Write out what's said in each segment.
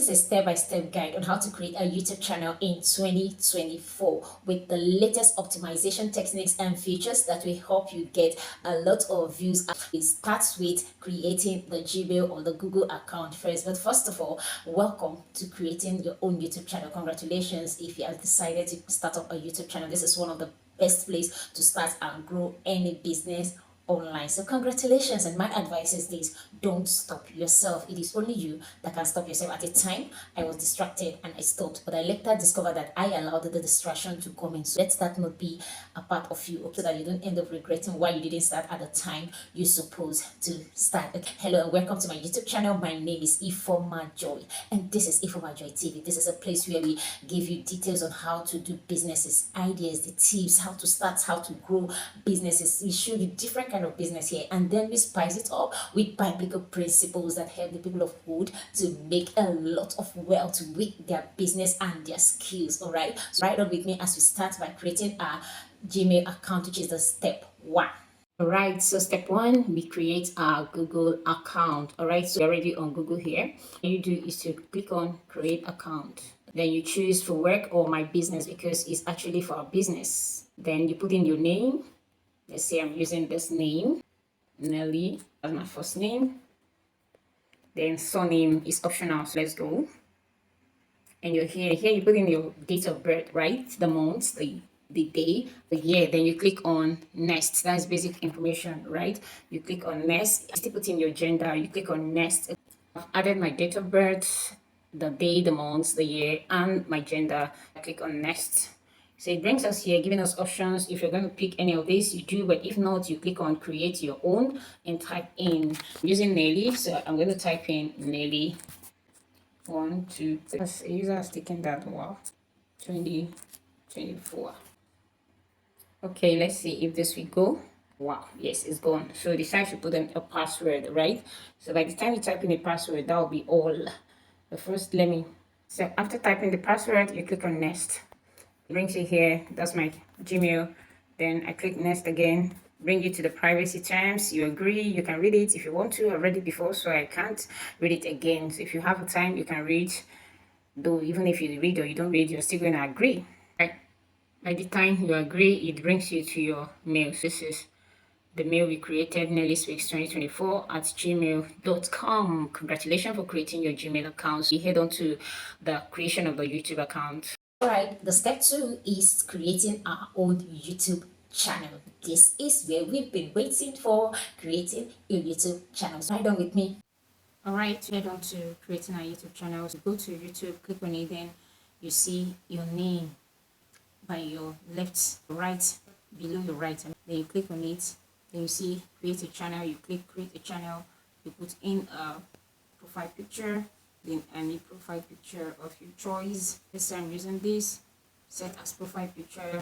is a step-by-step guide on how to create a YouTube channel in 2024 with the latest optimization techniques and features that will help you get a lot of views. It starts with creating the Gmail or the Google account first. But first of all, welcome to creating your own YouTube channel. Congratulations if you have decided to start up a YouTube channel. This is one of the best place to start and grow any business online. So congratulations, and my advice is this: don't stop yourself. It is only you that can stop yourself. At a time I was distracted and I stopped, but I later discovered that I allowed the distraction to come in. So let that not be a part of you, so that you don't end up regretting why you didn't start at the time you're supposed to start. Okay. Hello and welcome to my YouTube channel. My name is Ifoma Joy, and this is Ifoma Joy TV. This is a place where we give you details on how to do businesses, ideas, the tips, how to start, how to grow businesses. We show you different kind of business here, and then we spice it up with biblical principles that help the people of God to make a lot of wealth with their business and their skills. All right, so right on with me as we start by creating a Gmail account, which is the step one. All right, so step one, we create our Google account. All right, so you're already on Google here. What you do is to click on create account. Then you choose for work or my business, because it's actually for our business. Then you put in your name. Let's say I'm using this name, Nelly, as my first name. Then surname is optional, so let's go. And you're here you put in your date of birth, right? The month, the day, the year. Then you click on next. That's basic information, right? You click on next. You still put in your gender. You click on next. I've added my date of birth, the day, the month, the year, and my gender. I click on next. So it brings us here, giving us options. If you're going to pick any of these, you do, but if not, you click on create your own and type in. I'm using Nelly, so I'm going to type in Nelly 1, 2, 3. The user has taken that while 2024. Okay, let's see if this will go. Wow, yes, it's gone. So decide to put in a password, right? So by the time you type in a password, that will be all. But first, so after typing the password, you click on next. Brings you here. That's my Gmail. Then I click next again. Bring you to the privacy terms. You agree. You can read it if you want to. I read it before, so I can't read it again. So if you have a time, you can read. Though even if you read or you don't read, you're still going to agree. Right? By the time you agree, it brings you to your mail. So this is the mail we created, nellyspeaks2024@gmail.com. Congratulations for creating your Gmail account. You head on to the creation of the YouTube account. All right, the step two is creating our own YouTube channel. This is where we've been waiting for, creating a YouTube channel. So right on with me. All right, head on to creating our YouTube channel. So go to YouTube, click on it, then you see your name by your left, right, below your right. Then you click on it. Then you see create a channel. You click create a channel. You put in a profile picture. Then any profile picture of your choice. This time I'm using this. Set as profile picture.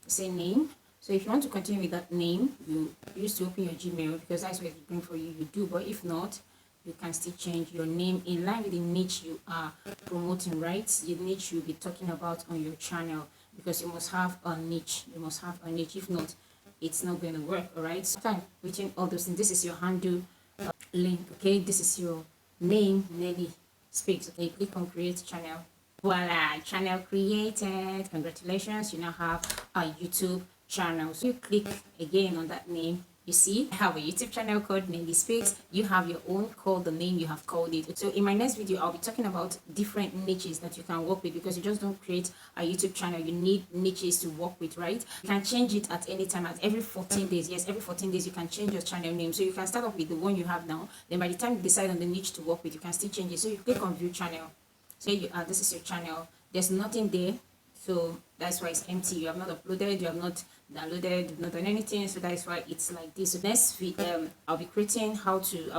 Say name. So if you want to continue with that name, you use to open your Gmail, because that's what it's doing for you. You do, but if not, you can still change your name in line with the niche you are promoting, right? The niche you'll be talking about on your channel, because you must have a niche. You must have a niche. If not, it's not going to work. All right. So time within all those things. This is your handle link. Okay. This is your name, Nelly Speaks. Okay, click on create channel. Voila, channel created. Congratulations, you now have a YouTube channel. So you click again on that name. You see, I have a YouTube channel called Nelly Speaks. You have your own called the name you have called it. So in my next video, I'll be talking about different niches that you can work with, because you just don't create a YouTube channel. You need niches to work with, right? You can change it at any time, at every 14 days. Yes, every 14 days you can change your channel name. So you can start off with the one you have now. Then by the time you decide on the niche to work with, you can still change it. So you click on view channel. Say you this is your channel. There's nothing there, so that's why it's empty. You have not uploaded, you have not downloaded, you've not done anything, so that's why it's like this. So next I'll be teaching you how to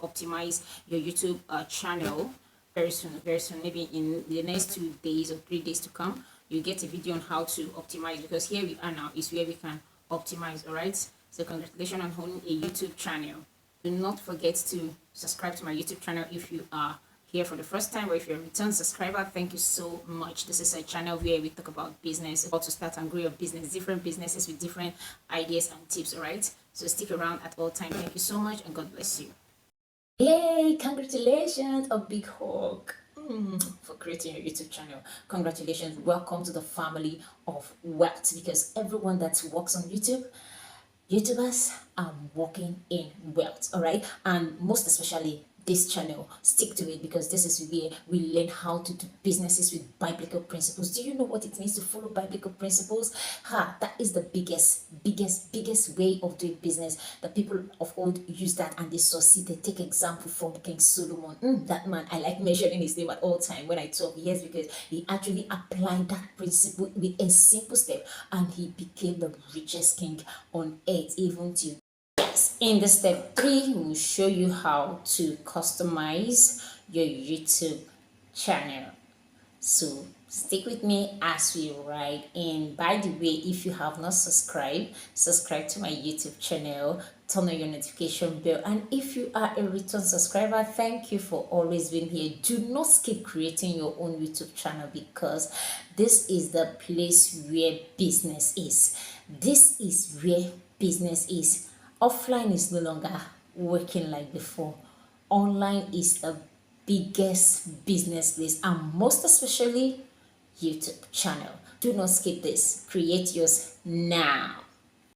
optimize your YouTube channel very soon, maybe in the next 2 days or 3 days to come. You get a video on how to optimize, because here we are now is where we can optimize. All right, so congratulations on owning a YouTube channel. Do not forget to subscribe to my YouTube channel if you are here for the first time, or if you're a return subscriber. Thank you so much. This is a channel where we talk about business, how to start and grow your business, different businesses with different ideas and tips. All right, so stick around at all time. Thank you so much, and God bless you. Yay, congratulations, a big hug for creating your YouTube channel. Congratulations, welcome to the family of wealth, because everyone that works on YouTubers are working in wealth, all right? And most especially this channel, stick to it, because this is where we learn how to do businesses with biblical principles. Do you know what it means to follow biblical principles? That is the biggest way of doing business. The people of old use that and they succeed. They take example from King Solomon. That man, I like mentioning his name at all time when I talk. Yes, because he actually applied that principle with a simple step and he became the richest king on earth, even to. In the step 3, we'll show you how to customize your YouTube channel. So stick with me as we ride in. By the way, if you have not subscribed, subscribe to my YouTube channel, turn on your notification bell, and if you are a return subscriber, thank you for always being here. Do not skip creating your own YouTube channel, because this is the place where business is. This is where business is. Offline is no longer working like before. Online is the biggest business place, and most especially YouTube channel. Do not skip this. Create yours now.